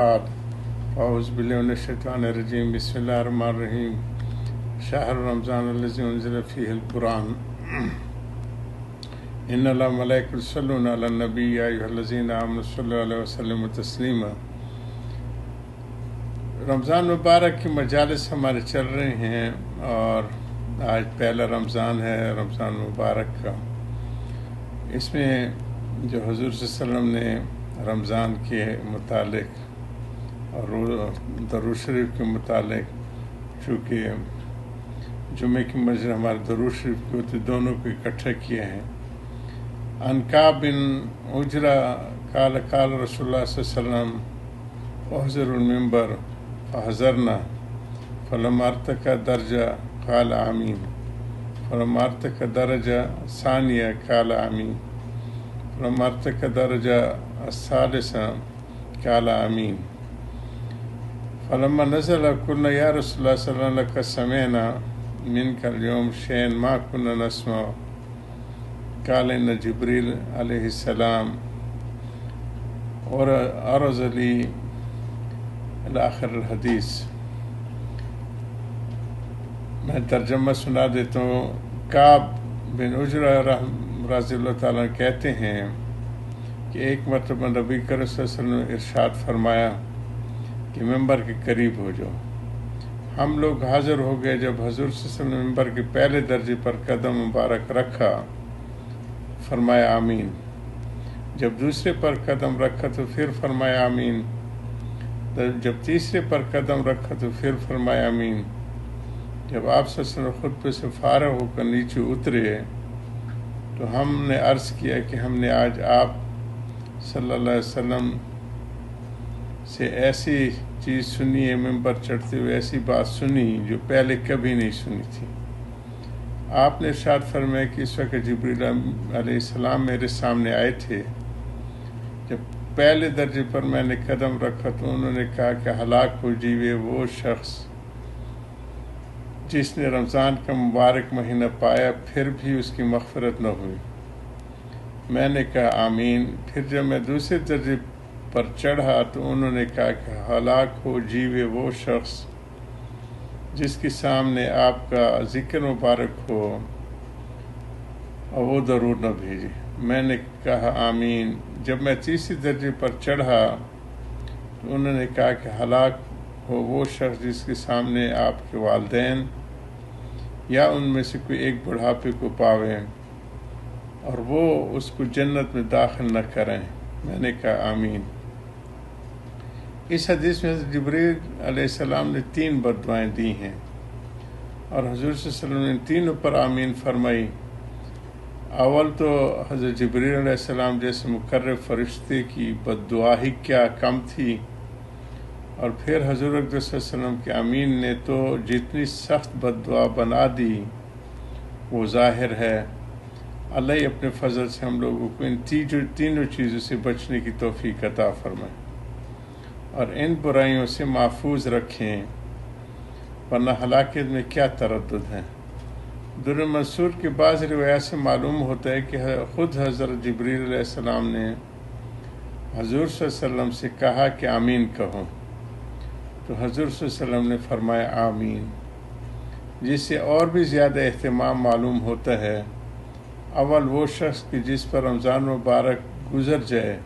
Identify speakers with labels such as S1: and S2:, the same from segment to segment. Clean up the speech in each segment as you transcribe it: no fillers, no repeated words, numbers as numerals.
S1: बाद अऊज़ु बिल्लाहि मिनश शैतानिर रजीम बिस्मिल्लाहिर रहमानिर रहीम शहर रमज़ान अल्लज़ी उन्ज़िला फ़ीहिल क़ुरआन इन्नल्लाह व मलाइकतहु युसल्लूना अलन नबी या अय्युहल्लज़ीना आमनु सल्लु अलैहि वसल्लिमु तस्लीमा। रमज़ान मुबारक की मजालिस हमारे चल रही हैं और आज पहला रमज़ान है रमज़ान मुबारक का। इसमें जो हुज़ूर सल्लल्लाहु अलैहि वसल्लम ने रमज़ान के मुतालिक और दरूद शरीफ के मुतालिक, चूँकि जुमे की मस्जिद हमारे दरूद शरीफ के होते दोनों को इकट्ठे किए हैं। अनकाब बिन उजरा काल रसूलुल्लाह सल्लल्लाहु अलैहि वसल्लम उहज़रुल मिंबर फ़हज़रना फ़लम्मा अर्तका दर्जा क़ाल आमीन फ़लम्मा अर्तका दर्जा सानिया क़ाल आमीन फ़लम्मा अर्तका दर्जा अस्सालिसा क़ाल आमीन फ़लम्मा नज़ला क़ुलना या रसूलल्लाह सल्लल्लाहु अलैहि वसल्लम समिअना मिनकल यौम शैअन मा कुन्ना नस्मा क़ाल इन्न जिब्रील अलैहिस्सलाम और अरज़ ली इला आखिर हदीस। मैं तर्जमा सुना देता हूँ। काब बिन उजरा रज़ियल्लाहु ताला कहते हैं कि एक मरतबा नबी करीम सल्लल्लाहु अलैहि वसल्लम ने इरशाद फरमाया कि मिंबर के करीब हो जाओ। हम लोग हाजिर हो गए। जब हुज़ूर सल्लल्लाहु अलैहि वसल्लम ने मिंबर के पहले दर्जे पर कदम मुबारक रखा, फरमाया आमीन। जब दूसरे पर कदम रखा तो फिर फरमाया आमीन। जब तीसरे पर कदम रखा तो फिर फरमाया आमीन। जब आप सल्लल्लाहु अलैहि वसल्लम खुतबे से फारग होकर नीचे उतरे तो हमने अर्ज़ किया कि हमने आज आप सल्लल्लाहु अलैहि वसल्लम से ऐसी चीज़ सुनी है, मिंबर चढ़ते हुए ऐसी बात सुनी जो पहले कभी नहीं सुनी थी। आपने इरशाद फरमाया कि इस वक्त जिब्रील अलैहिस्सलाम मेरे सामने आए थे। जब पहले दर्जे पर मैंने कदम रखा तो उन्होंने कहा कि हलाक हो जीवे वो शख्स जिसने रमज़ान का मुबारक महीना पाया फिर भी उसकी मग़फ़िरत न हुई। मैंने कहा आमीन। फिर जब मैं दूसरे दर्जे पर चढ़ा तो उन्होंने कहा कि हलाक हो जीवे वो शख्स जिसके सामने आपका ज़िक्र मुबारक हो और वो दरूद न भेजे। मैंने कहा आमीन। जब मैं तीसरे दर्जे पर चढ़ा तो उन्होंने कहा कि हलाक हो वो शख्स जिसके सामने आपके वालिदैन या उनमें से कोई एक बुढ़ापे को पावे और वो उसको जन्नत में दाखिल न करें। मैंने कहा आमीन। इस हदीस में जिब्रील अलैहिस्सलाम ने 3 बद्दुआएं दी हैं और हुज़ूर सल्लल्लाहु अलैहि वसल्लम ने तीनों पर आमीन फरमाई। अव्वल तो हज़रत जिब्रील अलैहिस्सलाम जैसे मुकर्रब फरिश्ते की बद्दुआ ही क्या कम थी, और फिर हुज़ूर अक़दस सल्लल्लाहु अलैहि वसल्लम के आमीन ने तो जितनी सख्त बद्दुआ बना दी वो ज़ाहिर है। अल्लाह ही अपने फजल से हम लोगों को इन तीनों चीज़ों से बचने की तौफीक अता फरमाए और इन बुराइयों से महफूज रखें, वरना हलाकत में क्या तरद्दुद है। दुर्र मंसूर के बाज़ रिवायात से मालूम होता है कि ख़ुद हज़रत जिब्रील अलैहिस्सलाम ने हुज़ूर सल्लल्लाहु अलैहि वसल्लम से कहा कि आमीन कहो तो हुज़ूर सल्लल्लाहु अलैहि वसल्लम ने फरमाया आमीन, जिससे और भी ज़्यादा एहतमाम मालूम होता है। अव्वल वो शख्स कि जिस पर रमज़ान मुबारक गुज़र जाए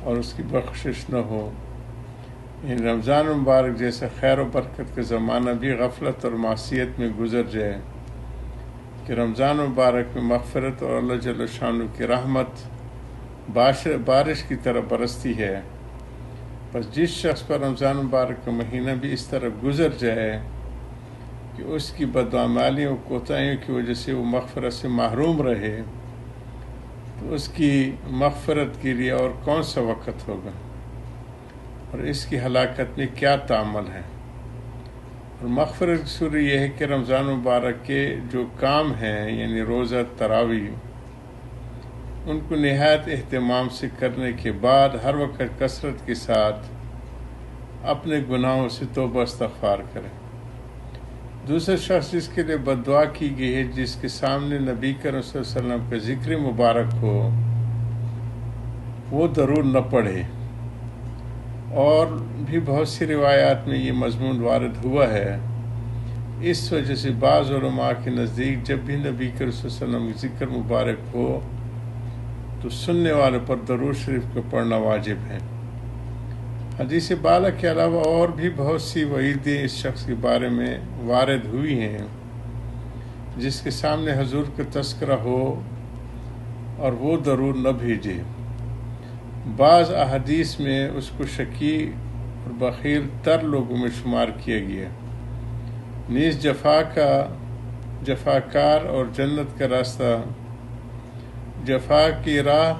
S1: और उसकी बख्शिश न हो। इन रमज़ान मुबारक जैसे खैर व बरकत का ज़माना भी गफलत और मासियत में गुज़र जाए कि रमज़ान मुबारक में मग़फ़िरत और अल्लाह जल्ल शानु की रहमत बारिश की तरह बरसती है। बस जिस शख्स पर रमज़ान मुबारक का महीना भी इस तरह गुज़र जाए कि उसकी बदअमालियों कोताहियों की वजह से वो मग़फ़िरत से महरूम रहे तो उसकी मग़फ़िरत के लिए और कौन सा वक़्त होगा और इसकी हलाकत में क्या तामल है। और मग़फ़िरत की सूरत यह है कि रमज़ान मुबारक के जो काम हैं यानी रोज़ा तरावी उनको निहायत एहतमाम से करने के बाद हर वक्त कसरत के साथ अपने गुनाहों से तौबा इस्तग़फ़ार करें। दूसरा शख्स जिसके लिए बद्दुआ की गई है, जिसके सामने नबी करीम सल्लल्लाहु अलैहि वसल्लम का ज़िक्र मुबारक हो, वो दरूद न पढ़े اور بھی بہت سی روایات میں یہ مضمون وارد ہوا ہے۔ اس وجہ سے بعض علماء کے نزدیک جب بھی نبی کریم صلی اللہ علیہ وسلم کی ذکر مبارک ہو تو سننے والوں پر درود شریف کو پڑھنا واجب ہے۔ حدیث بالا کے علاوہ اور بھی بہت سی وعیدیں اس شخص کے بارے میں وارد ہوئی ہیں جس کے سامنے حضور کا تذکرہ ہو اور وہ درود نہ بھیجے۔ بعض احادیث میں اس کو شقی اور بخیل تر لوگوں میں شمار کیا گیا۔ نیز جفاکار اور جنت کا راستہ، جفا کی راہ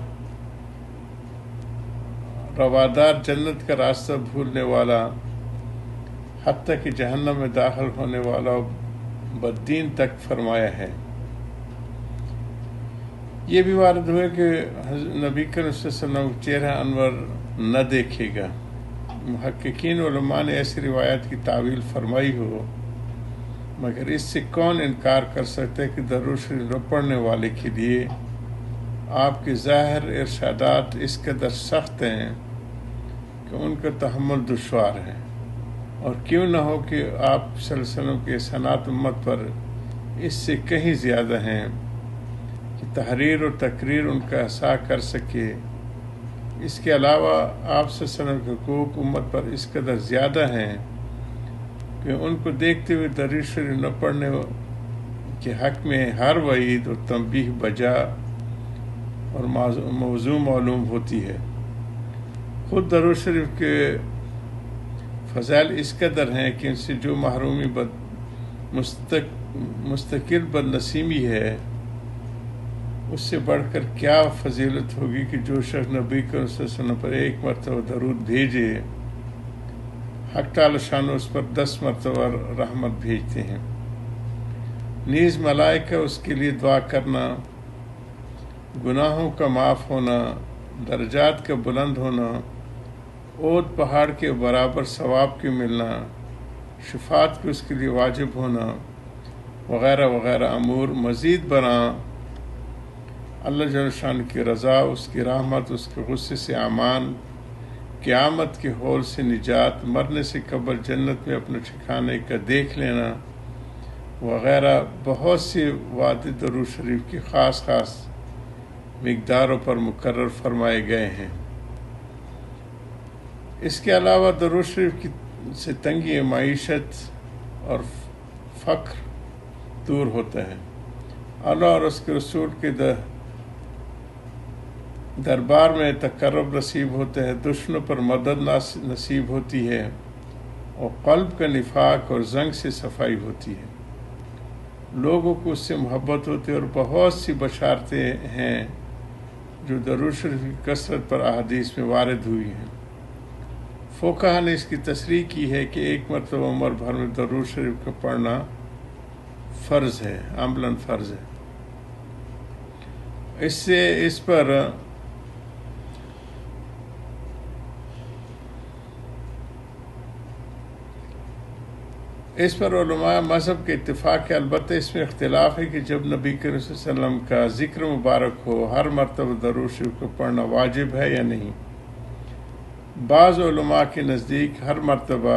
S1: روادار، جنت کا راستہ بھولنے والا، حتیٰ کہ جہنم میں داخل ہونے والا بددین تک فرمایا ہے۔ یہ بھی وارد ہوئے کہ نبی کریم صلی اللہ علیہ وسلم چہرہ انور نہ دیکھے گا۔ محققین علماء نے ایسی روایت کی تعویل فرمائی ہو، مگر اس سے کون انکار کر سکتا ہے کہ درود شریف نہ پڑھنے والے کے لیے آپ کے ظاہر ارشادات اس قدر سخت ہیں کہ ان کا تحمل دشوار ہے، اور کیوں نہ ہو کہ آپ صلی اللہ علیہ وسلم کے احسانات امت پر اس سے کہیں زیادہ ہیں کہ تحریر اور تقریر ان کا احسا کر سکے۔ اس کے علاوہ آپ صلی اللہ علیہ وسلم کے حقوق امت پر اس قدر زیادہ ہیں کہ ان کو دیکھتے ہوئے درود شریف نہ پڑھنے کے حق میں ہر وعید اور تنبیہ بجا اور موضوع معلوم ہوتی ہے۔ خود درود شریف کے فضائل اس قدر ہیں کہ ان سے جو محرومی مستقل بد نصیبی ہے، اس سے بڑھ کر کیا فضیلت ہوگی کہ جو شخص نبی کریم صلی اللہ علیہ وسلم پر ایک مرتبہ درود بھیجے، حق تعالی شان اس پر 10 مرتبہ رحمت بھیجتے ہیں۔ نیز ملائکہ اس کے لیے دعا کرنا، گناہوں کا معاف ہونا، درجات کا بلند ہونا، اود پہاڑ کے برابر ثواب کے ملنا، شفاعت کو اس کے لیے واجب ہونا وغیرہ وغیرہ امور مزید برآں اللہ جل شان کی رضا، اس کی رحمت، اس کے غصے سے امان، قیامت کے ہول سے نجات، مرنے سے قبل جنت میں اپنے ٹھکانے کا دیکھ لینا وغیرہ بہت سی وعدے درود شریف کی خاص مقداروں پر مقرر فرمائے گئے ہیں۔ اس کے علاوہ درود شریف سے تنگی معیشت اور فقر دور ہوتا ہے، اللہ اور اس کے رسول کے دربار میں تقرب نصیب ہوتا ہے، دشمنوں پر مدد نصیب ہوتی ہے، اور قلب کا نفاق اور زنگ سے صفائی ہوتی ہے۔ لوگوں کو اس سے محبت ہوتی ہے، اور بہت سی بشارتیں ہیں جو درود شریف کی کثرت پر احادیث میں وارد ہوئی ہیں۔ فقہا نے اس کی تصریح کی ہے کہ ایک مرتبہ عمر بھر میں درود شریف کا پڑھنا فرض ہے، عملاً فرض ہے۔ اس پر علماء مذہب کے اتفاق ہے، البتہ اس میں اختلاف ہے کہ جب نبی کریم صلی اللہ علیہ وسلم کا ذکر مبارک ہو ہر مرتبہ درود شریف کو پڑھنا واجب ہے یا نہیں۔ بعض علماء کے نزدیک ہر مرتبہ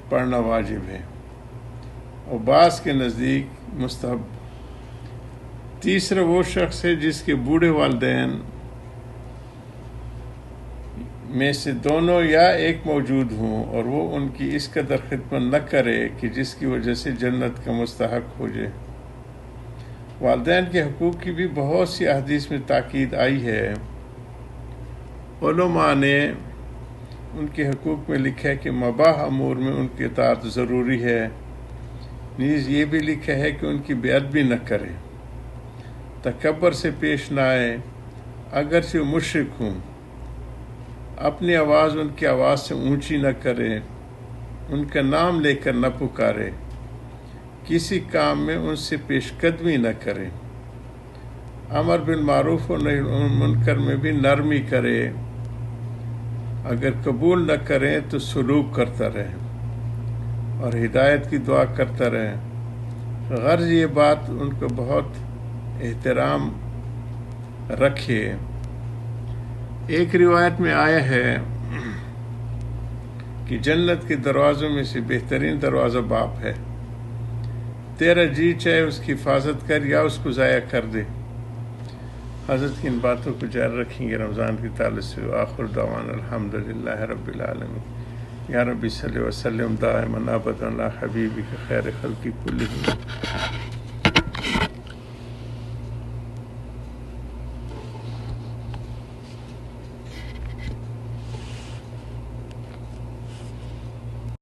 S1: پڑھنا واجب ہے اور بعض کے نزدیک مستحب۔ تیسرا وہ شخص ہے جس کے بوڑھے والدین میں سے دونوں یا ایک موجود ہوں اور وہ ان کی اس قدر خدمت نہ کرے کہ جس کی وجہ سے جنت کا مستحق ہو جائے۔ والدین کے حقوق کی بھی بہت سی احادیث میں تاکید آئی ہے۔ علماء نے ان کے حقوق میں لکھا ہے کہ مباح امور میں ان کی اطاعت ضروری ہے، نیز یہ بھی لکھا ہے کہ ان کی بے ادبی نہ کرے، تکبر سے پیش نہ آئے، اگرچہ مشرک ہوں، اپنی آواز ان کی آواز سے اونچی نہ کرے، ان کا نام لے کر نہ پکارے، کسی کام میں ان سے پیش قدمی نہ کرے، امر بالمعروف و نہی عن المنکر میں بھی نرمی کرے، اگر قبول نہ کریں تو سلوک کرتا رہے اور ہدایت کی دعا کرتا رہے۔ غرض یہ بات ان کو بہت احترام رکھے۔ ایک روایت میں آیا ہے کہ جنت کے دروازوں میں سے بہترین دروازہ باپ ہے. تیرا جی چاہے اس کی حفاظت کر یا اس کو ضائع کر دے. حضرت کی ان باتوں کو جاری رکھیں گے رمضان کی تعلق سے. آخر دعوانا الحمدللہ رب العالمین. یا ربی صلی وسلم دائما ابدا علی حبیبک خیر خلق کلہم.